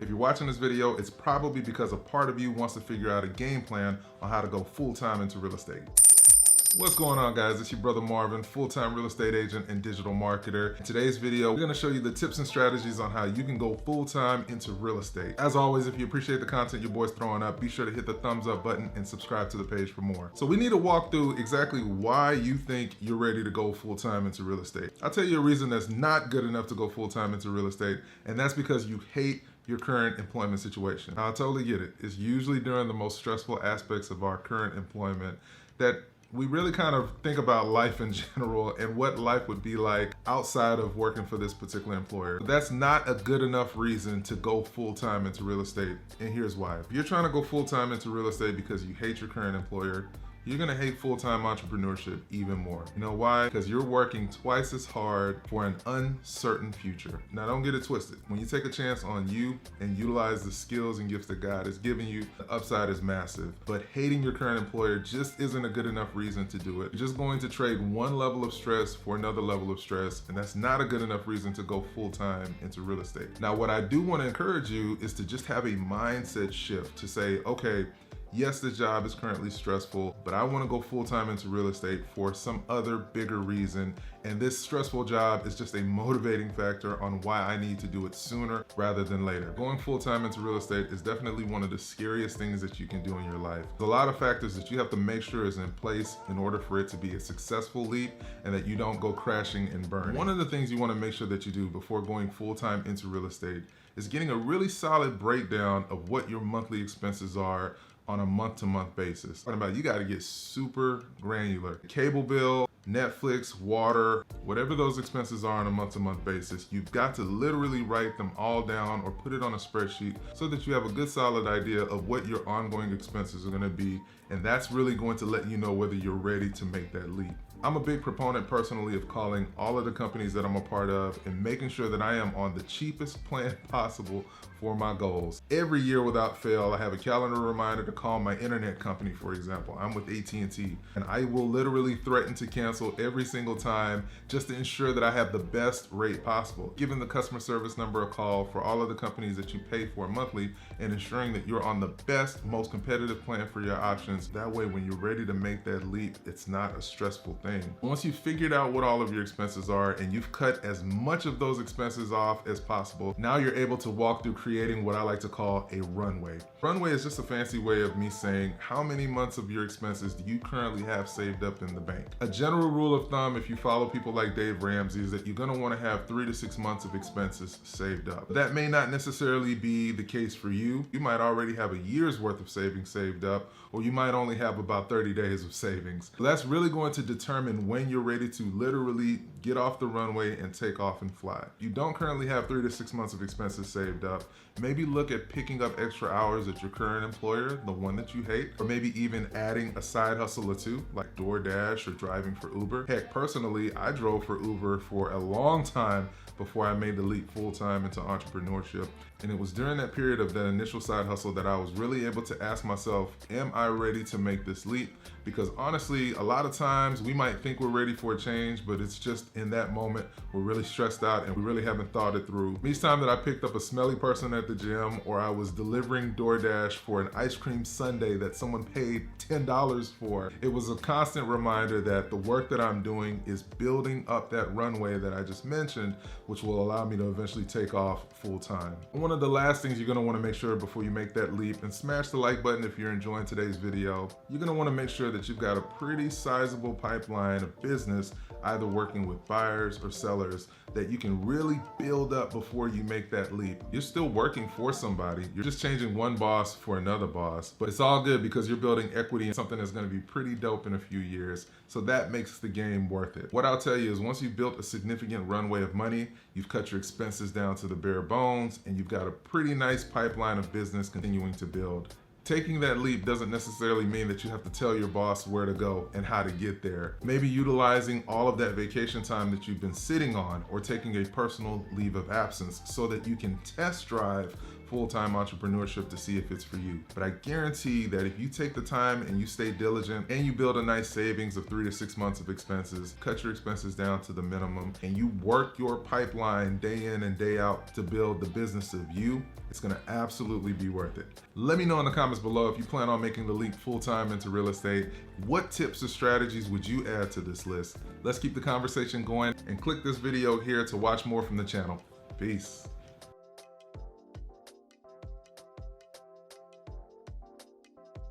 If you're watching this video, it's probably because a part of you wants to figure out a game plan on how to go full-time into real estate. What's going on, guys? It's your brother Marvin, full-time real estate agent and digital marketer. In today's video, we're going to show you the tips and strategies on how you can go full-time into real estate. As always, if you appreciate the content your boy's throwing up, be sure to hit the thumbs up button and subscribe to the page for more. So we need to walk through exactly why you think you're ready to go full-time into real estate. I'll tell you a reason that's not good enough to go full-time into real estate, and that's because you hate your current employment situation. Now, I totally get it. It's usually during the most stressful aspects of our current employment that we really kind of think about life in general and what life would be like outside of working for this particular employer. But that's not a good enough reason to go full-time into real estate, and here's why. If you're trying to go full-time into real estate because you hate your current employer, you're gonna hate full-time entrepreneurship even more. You know why? Because you're working twice as hard for an uncertain future. Now, don't get it twisted. When you take a chance on you and utilize the skills and gifts that God has given you, the upside is massive. But hating your current employer just isn't a good enough reason to do it. You're just going to trade one level of stress for another level of stress, and that's not a good enough reason to go full-time into real estate. Now, what I do want to encourage you is to just have a mindset shift to say, okay, yes, the job is currently stressful, but I want to go full-time into real estate for some other bigger reason. And this stressful job is just a motivating factor on why I need to do it sooner rather than later. Going full-time into real estate is definitely one of the scariest things that you can do in your life. There's a lot of factors that you have to make sure is in place in order for it to be a successful leap and that you don't go crashing and burning. One of the things you want to make sure that you do before going full-time into real estate is getting a really solid breakdown of what your monthly expenses are on a month-to-month basis. What about, you got to get super granular. Cable bill, Netflix, water, whatever those expenses are on a month-to-month basis, you've got to literally write them all down or put it on a spreadsheet so that you have a good solid idea of what your ongoing expenses are going to be, and that's really going to let you know whether you're ready to make that leap. I'm a big proponent personally of calling all of the companies that I'm a part of and making sure that I am on the cheapest plan possible for my goals. Every year without fail, I have a calendar reminder to call my internet company, for example. I'm with AT&T, and I will literally threaten to cancel every single time just to ensure that I have the best rate possible. Giving the customer service number a call for all of the companies that you pay for monthly and ensuring that you're on the best, most competitive plan for your options. That way, when you're ready to make that leap, it's not a stressful thing. Once you've figured out what all of your expenses are and you've cut as much of those expenses off as possible, now you're able to walk through creating what I like to call a runway. Runway is just a fancy way of me saying how many months of your expenses do you currently have saved up in the bank. A general rule of thumb, if you follow people like Dave Ramsey, is that you're going to want to have 3 to 6 months of expenses saved up. That may not necessarily be the case for you. You might already have a year's worth of savings saved up, or you might only have about 30 days of savings. So that's really going to determine when you're ready to literally get off the runway and take off and fly. If you don't currently have 3 to 6 months of expenses saved up, maybe look at picking up extra hours at your current employer, the one that you hate, or maybe even adding a side hustle or two, like DoorDash or driving for Uber. Heck, personally, I drove for Uber for a long time before I made the leap full-time into entrepreneurship. And it was during that period of that initial side hustle that I was really able to ask myself, am I ready to make this leap? Because honestly, a lot of times we might think we're ready for a change, but it's just in that moment, we're really stressed out and we really haven't thought it through. Each time that I picked up a smelly person at the gym, or I was delivering DoorDash for an ice cream sundae that someone paid $10 for, it was a constant reminder that the work that I'm doing is building up that runway that I just mentioned, which will allow me to eventually take off full-time. One of the last things you're gonna wanna make sure before you make that leap, and smash the like button if you're enjoying today's video, you're gonna wanna make sure that you've got a pretty sizable pipeline of business, either working with buyers or sellers, that you can really build up before you make that leap. You're still working for somebody. You're just changing one boss for another boss, but it's all good because you're building equity in something that's gonna be pretty dope in a few years. So that makes the game worth it. What I'll tell you is once you've built a significant runway of money, you've cut your expenses down to the bare bones, and you've got a pretty nice pipeline of business continuing to build. Taking that leap doesn't necessarily mean that you have to tell your boss where to go and how to get there. Maybe utilizing all of that vacation time that you've been sitting on, or taking a personal leave of absence so that you can test drive full-time entrepreneurship to see if it's for you. But I guarantee that if you take the time and you stay diligent and you build a nice savings of 3 to 6 months of expenses, cut your expenses down to the minimum, and you work your pipeline day in and day out to build the business of you, it's gonna absolutely be worth it. Let me know in the comments below if you plan on making the leap full-time into real estate. What tips or strategies would you add to this list? Let's keep the conversation going, and click this video here to watch more from the channel. Peace.